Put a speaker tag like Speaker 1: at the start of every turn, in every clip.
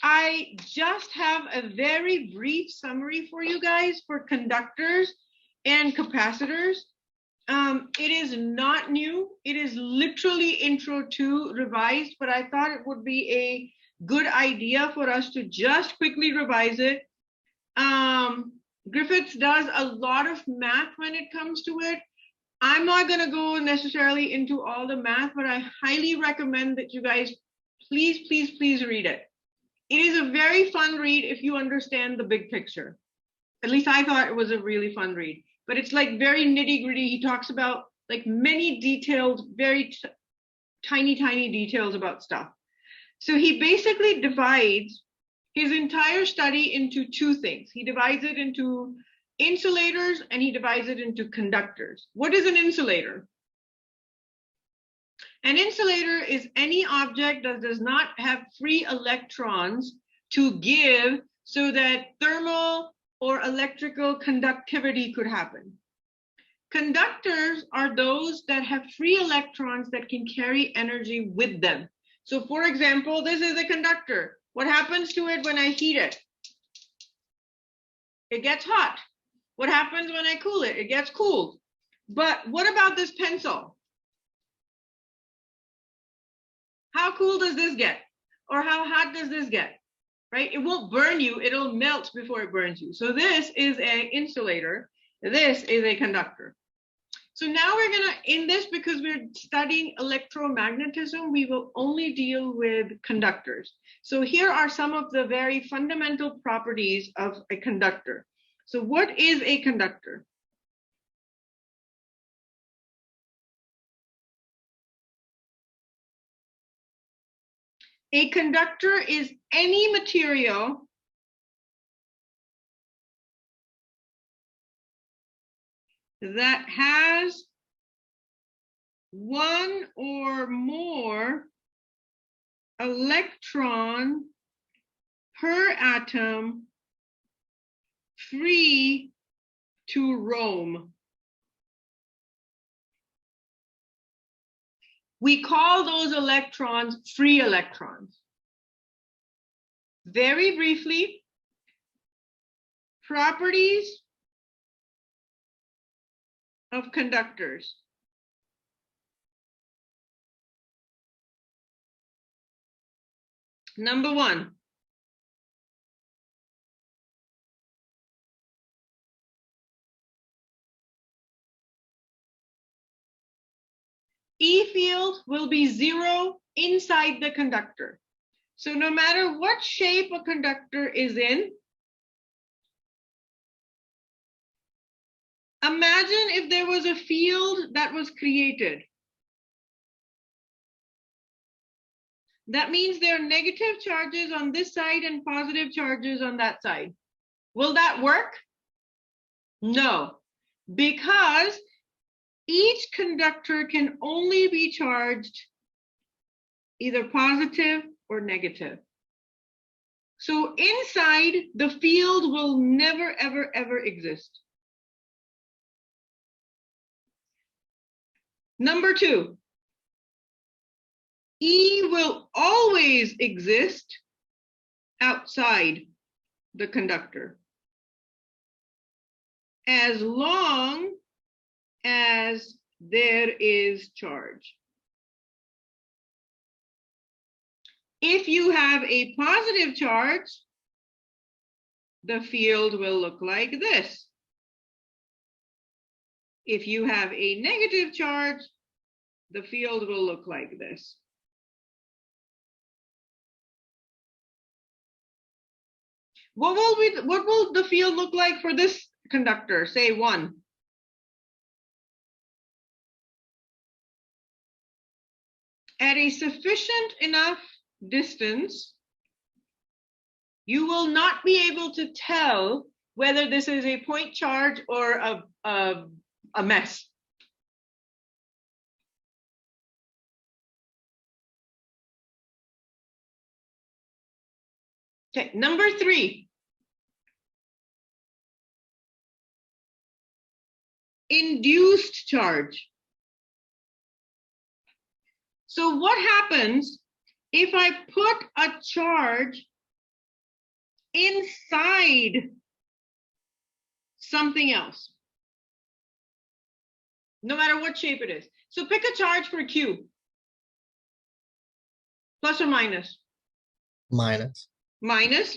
Speaker 1: I just have a very brief summary for you guys for conductors and capacitors. It is not new. It is literally intro 2 revised, but I thought it would be a good idea for us to just quickly revise it. Griffiths does a lot of math when it comes to it. I'm not going to go necessarily into all the math, but I highly recommend that you guys please, please, please read it. It is a very fun read if you understand the big picture. At least I thought it was a really fun read, but it's like very nitty gritty. He talks about like many detailed, very tiny details about stuff. So he basically divides his entire study into two things. He divides it into insulators and he divides it into conductors. What is an insulator? An insulator is any object that does not have free electrons to give so that thermal or electrical conductivity could happen. Conductors are those that have free electrons that can carry energy with them. So for example, this is a conductor. What happens to it when I heat it? It gets hot. What happens when I cool it? It gets cooled. But what about this pencil? How cool does this get? Or how hot does this get? Right? It won't burn you, it'll melt before it burns you. So this is an insulator, this is a conductor. So now we're gonna, in this, because we're studying electromagnetism, we will only deal with conductors. So here are some of the very fundamental properties of a conductor. So what is a conductor? A conductor is any material that has one or more electron per atom free to roam. We call those electrons free electrons. Very briefly, properties of conductors. Number one, E field will be 0 inside the conductor. So no matter what shape a conductor is in, imagine if there was a field that was created. That means there are negative charges on this side and positive charges on that side. Will that work? No, because each conductor can only be charged either positive or negative. So inside, the field will never, ever, ever exist. Number two, E will always exist outside the conductor as long as there is charge. If you have a positive charge, the field will look like this. If you have a negative charge, the field will look like this. What will the field look like for this conductor? Say 1. At a sufficient enough distance, you will not be able to tell whether this is a point charge or a mess. Okay, number 3. Induced charge. So what happens if I put a charge inside something else, no matter what shape it is. So pick a charge for Q. Plus or minus?
Speaker 2: Minus.
Speaker 1: Minus.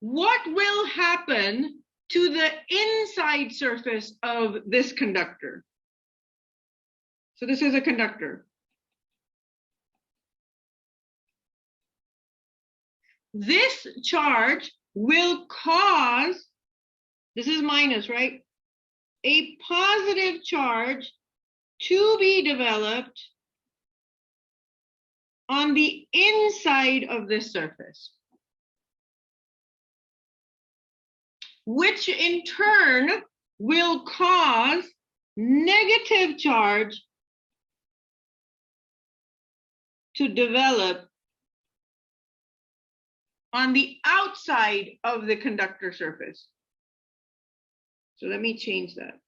Speaker 1: What will happen to the inside surface of this conductor? So this is a conductor. This charge will cause, this is minus, right? A positive charge to be developed on the inside of this surface, which in turn will cause negative charge to develop on the outside of the conductor surface. So let me change that.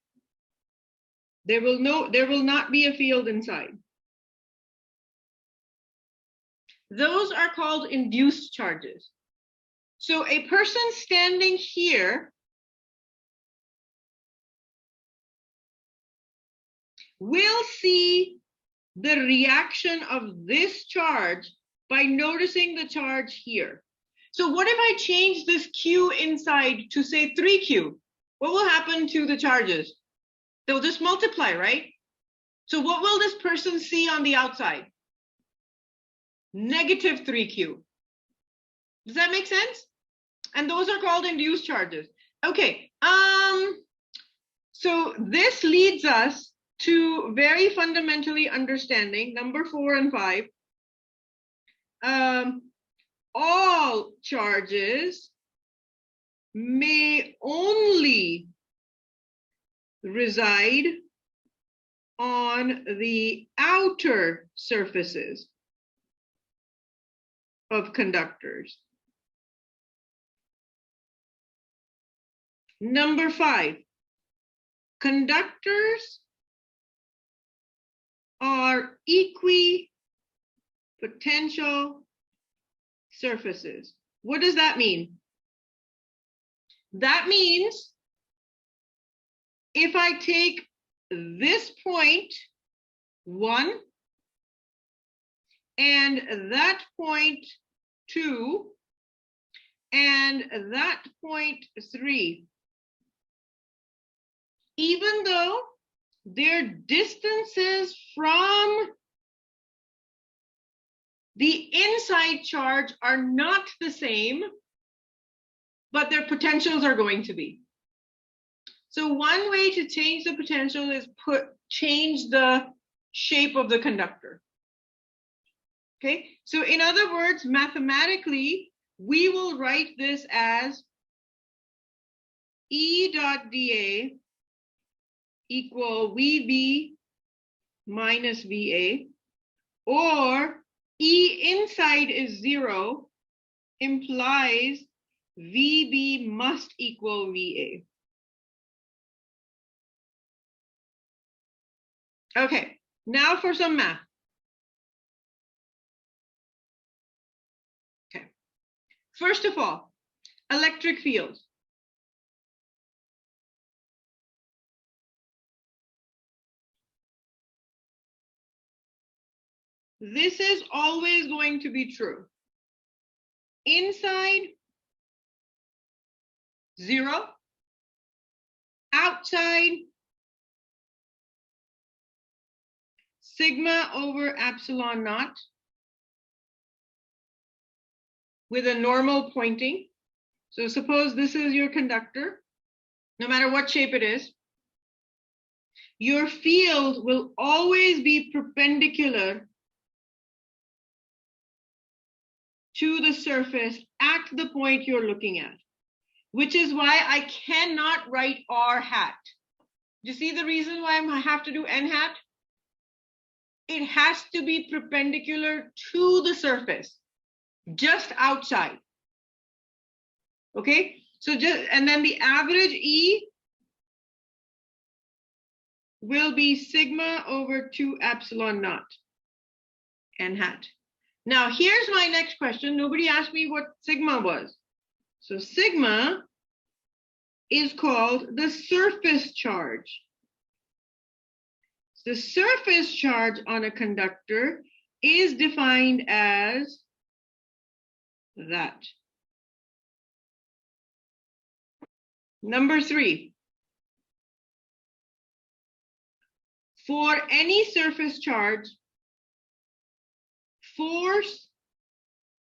Speaker 1: There will not be a field inside. Those are called induced charges. So a person standing here will see the reaction of this charge by noticing the charge here. So what if I change this Q inside to say 3Q? What will happen to the charges? They'll just multiply, right? So what will this person see on the outside? Negative 3Q. Does that make sense? And those are called induced charges. Okay, so this leads us to very fundamentally understanding number 4 and 5. All charges may only reside on the outer surfaces of conductors. Number 5, conductors are equipotential surfaces. What does that mean? That means if I take this point 1 and that point 2 and that point 3, even though their distances from the inside charge are not the same, but their potentials are going to be. So one way to change the potential is change the shape of the conductor. Okay, so in other words, mathematically, we will write this as E dot dA equal VB minus VA, or E inside is 0 implies VB must equal VA. Okay, now for some math. Okay, first of all, electric field. This is always going to be true. Inside, 0. Outside, sigma over epsilon naught with a normal pointing. So suppose this is your conductor, no matter what shape it is. Your field will always be perpendicular to the surface at the point you're looking at, which is why I cannot write R hat. Do you see the reason why I have to do N hat? It has to be perpendicular to the surface, just outside. Okay, so and then the average E will be sigma over 2 epsilon naught, N hat. Now, here's my next question. Nobody asked me what sigma was. So sigma is called the surface charge. The surface charge on a conductor is defined as that. Number 3. For any surface charge, force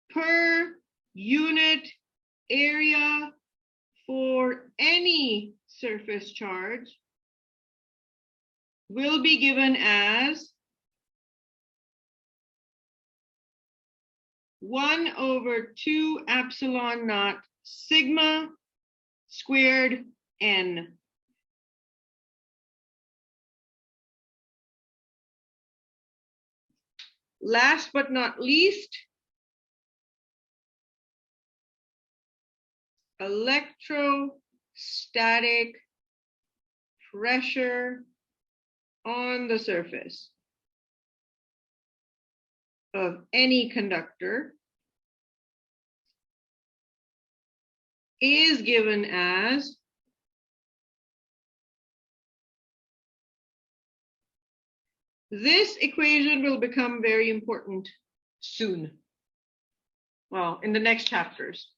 Speaker 1: per unit area for any surface charge will be given as 1/2 epsilon naught sigma squared n. Last but not least, electrostatic pressure on the surface of any conductor is given as this equation will become very important soon. Well, in the next chapters.